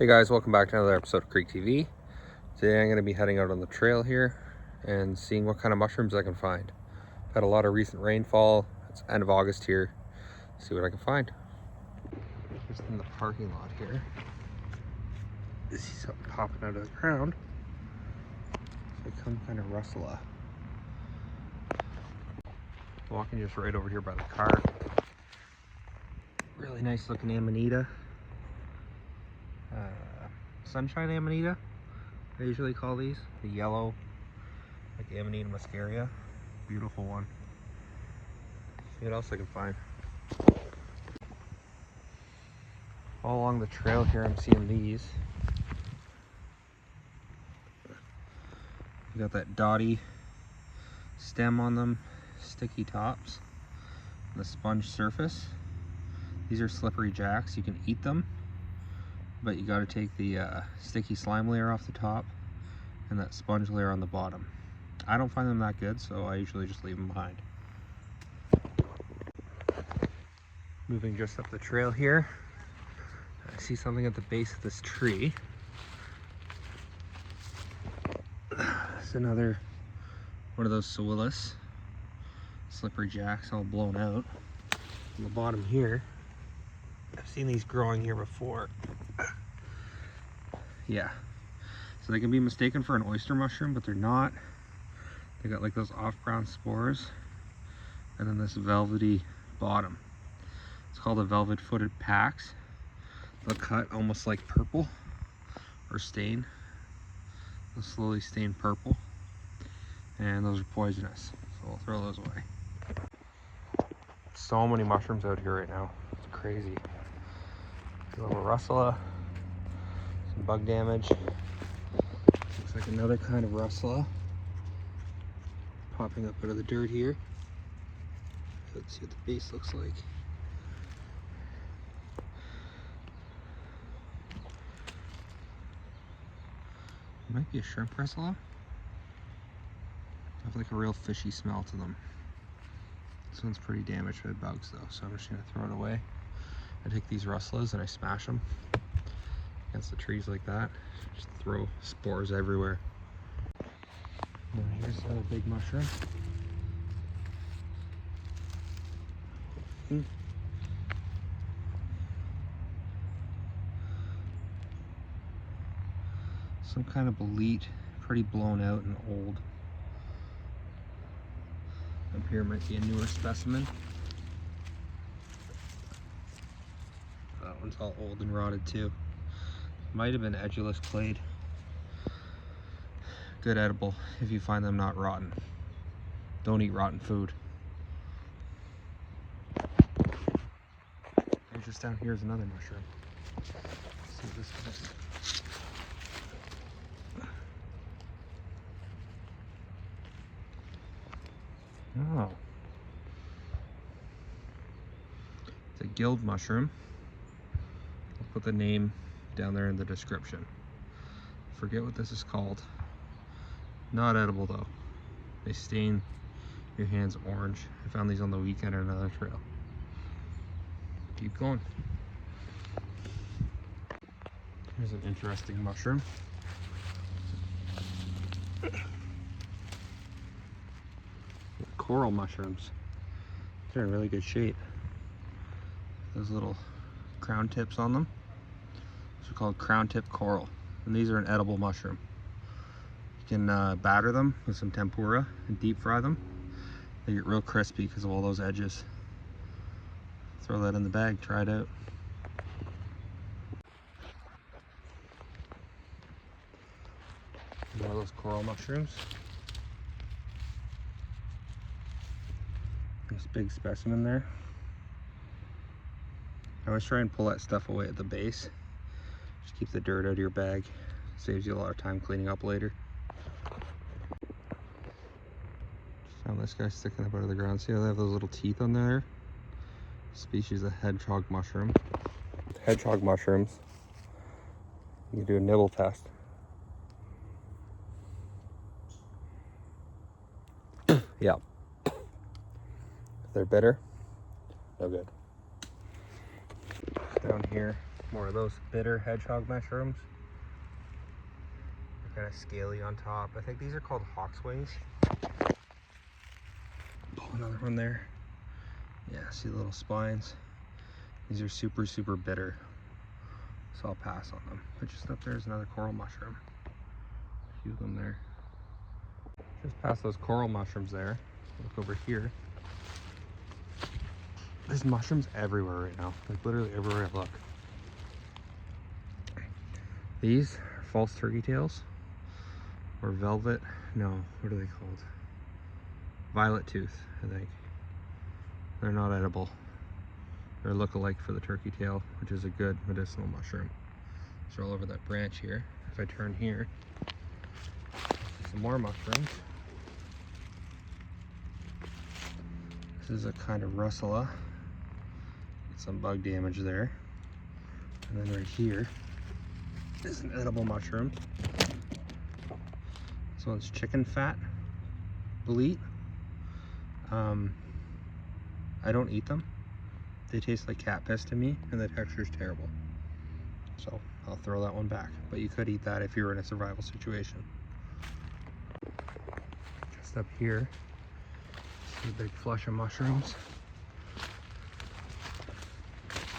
Hey guys, welcome back to another episode of Creek TV. Today I'm going to be heading out on the trail here and seeing what kind of mushrooms I can find. I've had a lot of recent rainfall. It's end of August here. See what I can find. Just in the parking lot here. I see something popping out of the ground. It's like some kind of russula. Walking just right over here by the car. Really nice looking amanita. Sunshine amanita, I usually call these. The yellow, like Amanita muscaria. Beautiful one. See what else I can find. All along the trail here I'm seeing these. You got that dotty stem on them, sticky tops, and the sponge surface. These are slippery jacks. You can eat them, but you got to take the sticky slime layer off the top and that sponge layer on the bottom. I don't find them that good, so I usually just leave them behind. Moving just up the trail here, I see something at the base of this tree. It's another one of those Sewillis slippery jacks all blown out. On the bottom here, I've seen these growing here before. Yeah, so they can be mistaken for an oyster mushroom, but they're not. They got like those off-ground spores and then this velvety bottom. It's called a velvet-footed pax. They'll cut almost like purple or stain. They'll slowly stain purple, and those are poisonous, so we'll throw those away. So many mushrooms out here right now. It's crazy. A little russula, some bug damage. Looks like another kind of russula popping up out of the dirt here. Let's see what the base looks like. It might be a shrimp russula. They have like a real fishy smell to them. This one's pretty damaged by bugs though, so I'm just gonna throw it away. I take these russulas and I smash them against the trees like that. Just throw spores everywhere. Now here's another big mushroom. Some kind of bolete, pretty blown out and old. Up here might be a newer specimen. That one's all old and rotted too. Might have been edulous clade. Good edible if you find them not rotten. Don't eat rotten food. And just down here is another mushroom. Let's see what this is. Oh. It's a guild mushroom. I'll put the name down there in the description. Forget what this is called. Not edible though. They stain your hands orange. I found these on the weekend on another trail. Keep going. Here's an interesting mushroom. Coral mushrooms. They're in really good shape. Those little crown tips on them. These are called crown tip coral. And these are an edible mushroom. You can batter them with some tempura and deep fry them. They get real crispy because of all those edges. Throw that in the bag, try it out. One of those coral mushrooms. This big specimen there. I always try and pull that stuff away at the base. Just keep the dirt out of your bag. Saves you a lot of time cleaning up later. Just found this guy sticking up out of the ground. See how they have those little teeth on there? Species of hedgehog mushroom. Hedgehog mushrooms. You can do a nibble test. Yeah. If they're bitter, no good. Down here, More of those bitter hedgehog mushrooms. They're kind of scaly on top. I think these are called hawk's wings. Pull another one there. Yeah, see the little spines? These are super, super bitter. So I'll pass on them. But just up there is another coral mushroom. A few of them there. Just past those coral mushrooms there. Look over here. There's mushrooms everywhere right now. Like literally everywhere I look. These are false turkey tails. Or velvet. No, what are they called? Violet tooth, I think. They're not edible. They're a look-alike for the turkey tail, which is a good medicinal mushroom. So all over that branch here. If I turn here, some more mushrooms. This is a kind of russula. Some bug damage there. And then right here is an edible mushroom. This one's chicken fat bolete. I don't eat them. They taste like cat piss to me, and the texture is terrible. So I'll throw that one back. But you could eat that if you were in a survival situation. Just up here, see a big flush of mushrooms.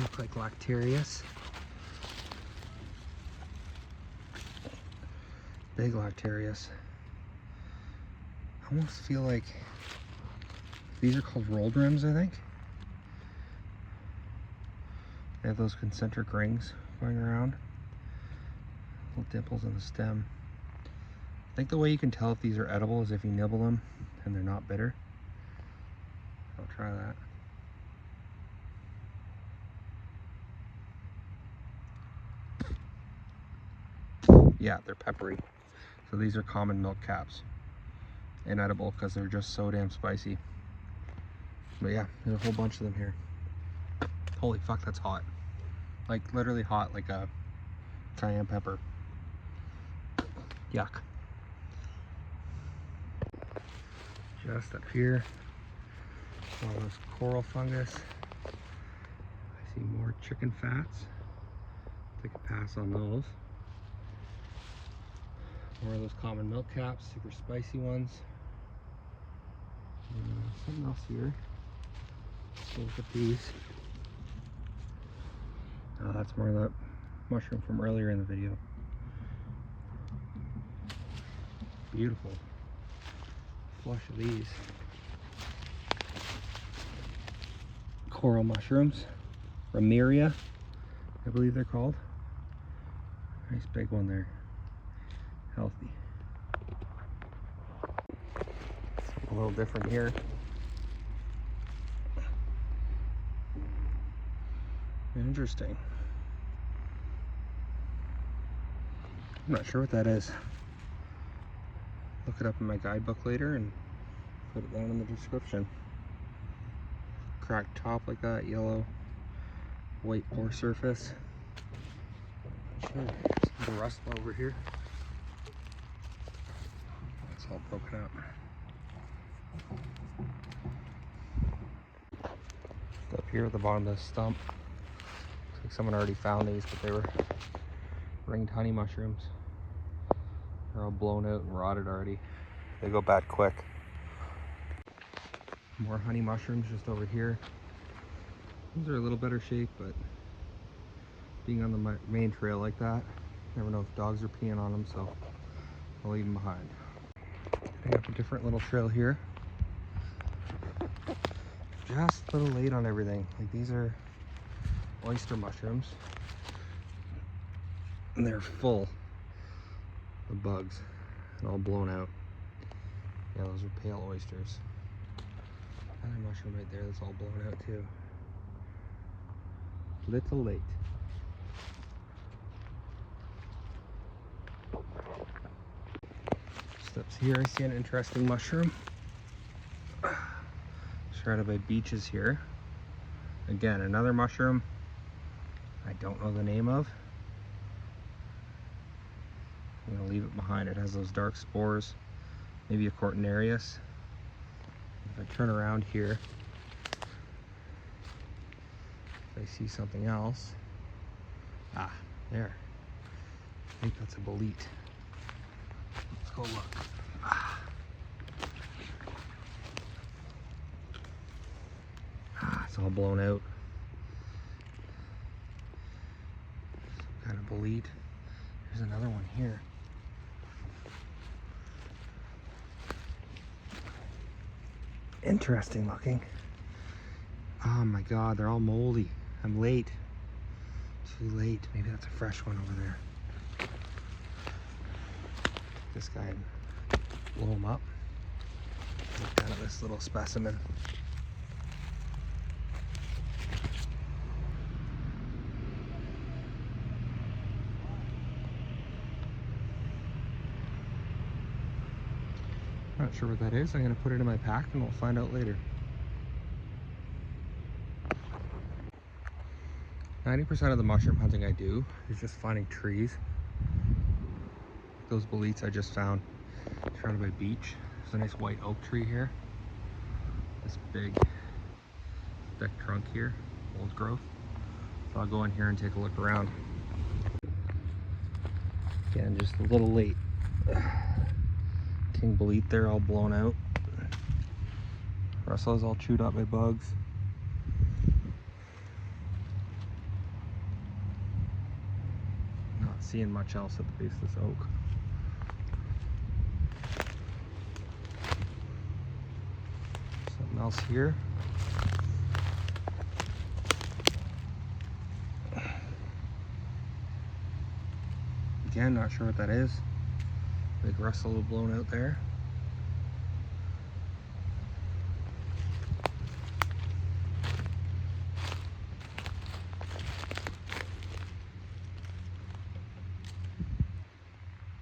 Look like lactarius. Big lactarius. I almost feel like these are called rolled rims, I think. They have those concentric rings going around. Little dimples in the stem. I think the way you can tell if these are edible is if you nibble them and they're not bitter. I'll try that. Yeah, they're peppery. So these are common milk caps. Inedible because they're just so damn spicy. But yeah, there's a whole bunch of them here. Holy fuck, that's hot. Like literally hot, like a cayenne pepper. Yuck. Just up here, all this coral fungus. I see more chicken fats. Take a pass on those. More of those common milk caps, super spicy ones. Something else here. Let's look at these. Oh, that's more of that mushroom from earlier in the video. Beautiful flush of these. Coral mushrooms. Ramiria, I believe they're called. Nice big one there. Healthy. A little different here. Interesting. I'm not sure what that is. Look it up in my guidebook later and put it down in the description. Cracked top like that, yellow, white pore surface. Sure, some rust over here. It's all broken up. Just up here at the bottom of this stump. Looks like someone already found these, but they were ringed honey mushrooms. They're all blown out and rotted already. They go bad quick. More honey mushrooms just over here. These are a little better shape, but being on the main trail like that, never know if dogs are peeing on them, so I'll leave them behind. I got a different little trail here. Just a little late on everything. Like these are oyster mushrooms, and they're full of bugs and all blown out. Yeah, those are pale oysters. Another mushroom right there that's all blown out too. Little late. Steps here, I see an interesting mushroom. Surrounded by beaches here. Again, another mushroom I don't know the name of. I'm gonna leave it behind. It has those dark spores, maybe a Cortinarius. If I turn around here, if I see something else, Ah, there. I think that's a bolete. Let's go look. Ah, it's all blown out. Some kind of bolete. There's another one here. Interesting looking. Oh my god, they're all moldy. I'm late. Too late. Maybe that's a fresh one over there. This guy and blow him up. Look down at this little specimen. Not sure what that is. I'm going to put it in my pack and we'll find out later. 90% of the mushroom hunting I do is just finding trees. Those boletes I just found surrounded by beech. There's a nice white oak tree here. This big thick trunk here, old growth. So I'll go in here and take a look around. Again, just a little late. King bolete there, all blown out. Rest is all chewed up by bugs. Not seeing much else at the base of this oak. Something else here. Again, not sure what that is. Big rustle blown out there.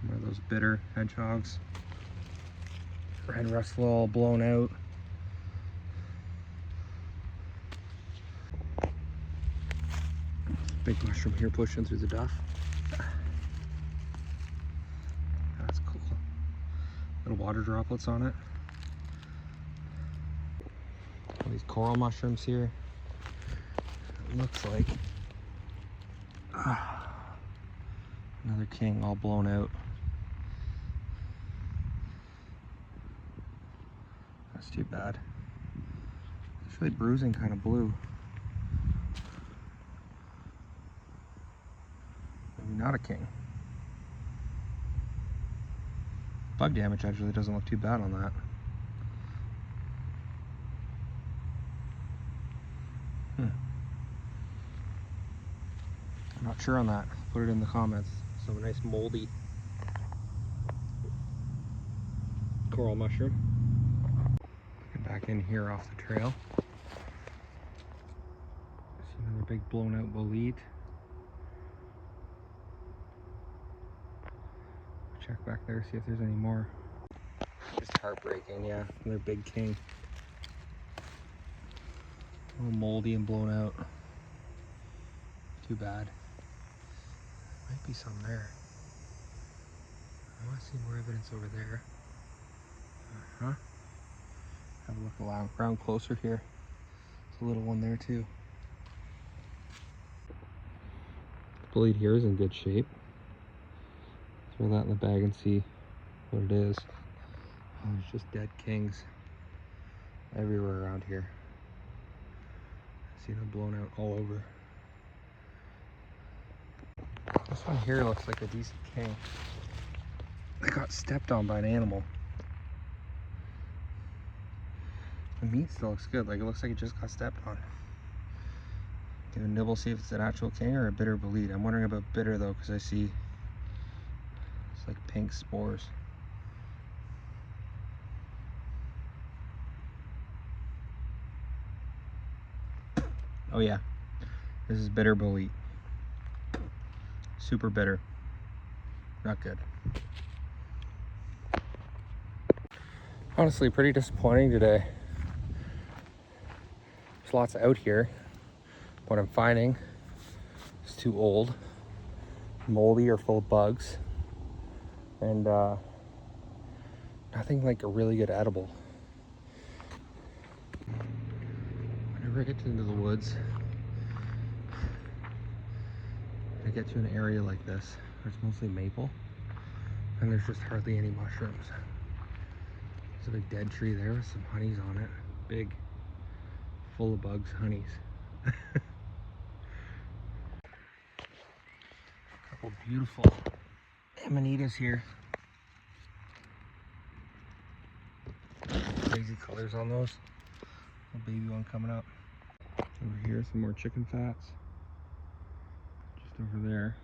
One of those bitter hedgehogs. Red rustle all blown out. Big mushroom here pushing through the duff. That's cool. Little water droplets on it. All these coral mushrooms here. It looks like another king all blown out. That's too bad. It's really bruising kind of blue. Maybe not a king. Bug damage actually doesn't look too bad on that. I'm not sure on that. Put it in the comments. So a nice moldy coral mushroom. Get back in here off the trail. See another big blown out bolete. Check back there, see if there's any more. Just heartbreaking, yeah. Another big king. All moldy and blown out. Too bad. Might be some there. I want to see more evidence over there. Have a look around closer here. There's a little one there too. The bolete here is in good shape. Throw that in the bag and see what it is. Oh, there's just dead kings everywhere around here. See them blown out all over. This one here looks like a decent king. It got stepped on by an animal. The meat still looks good, like it looks like it just got stepped on. Give a nibble, see if it's an actual king or a bitter bolete. I'm wondering about bitter though, because I see it's like pink spores. Oh yeah, this is bitter bolete. Super bitter. Not good. Honestly, pretty disappointing today. There's lots out here. What I'm finding is too old, moldy, or full of bugs, and nothing like a really good edible. Whenever I get into the woods, I get to an area like this, where it's mostly maple, and there's just hardly any mushrooms. There's a big dead tree there with some honeys on it. Big, full of bugs, honeys. Couple beautiful amanitas here. Crazy colors on those. A baby one coming up. Over here, some more chicken fats. Just over there,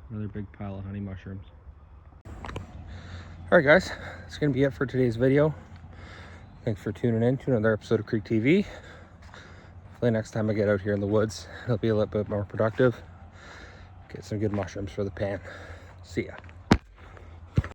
another big pile of honey mushrooms. Alright guys, that's going to be it for today's video. Thanks for tuning in to another episode of Creek TV. Hopefully next time I get out here in the woods, it'll be a little bit more productive. Get some good mushrooms for the pan. See ya.